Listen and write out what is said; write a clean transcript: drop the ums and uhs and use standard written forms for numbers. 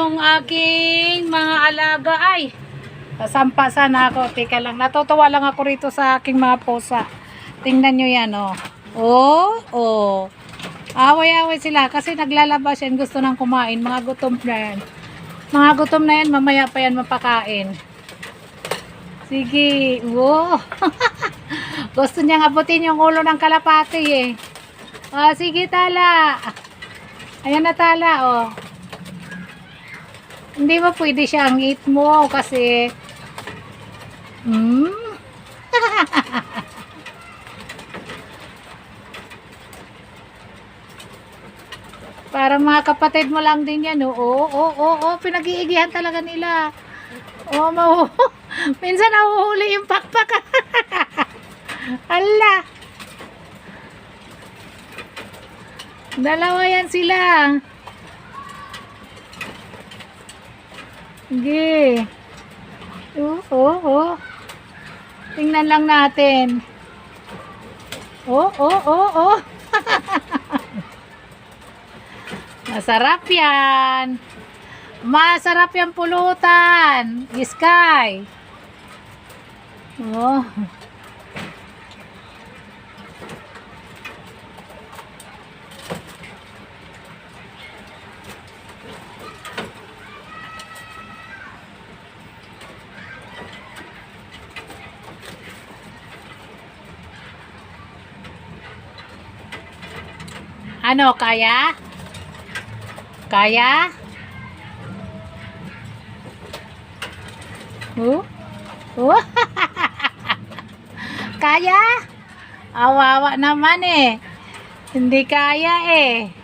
yung aking mga alaga. Ay, sasampa sana ako. Teka lang, natutuwa lang ako rito sa aking mga pusa. Tingnan nyo yan, oh. Oh, oh. Away-away sila kasi naglalabas yan. Gusto nang kumain. Mga gutom na yan. Mga gutom na yan, mamaya pa yan mapakain. Sige. Wow. Gusto niyang abutin yung ulo ng kalapati eh. Sige, tala. Ayan na, tala, oh. Hindi ba pwede siyang eat mo kasi parang mga kapatid mo lang din yan, oh. Pinag-iigihan talaga nila. Minsan nahuhuli yung pakpak. Ala. Dalawa yan sila. Sige. Tingnan lang natin. Masarap yan. Masarap yan pulutan. Iskay. Oh. Ano, kaya? Kaya? Kaya? Awawa naman eh. Hindi kaya eh.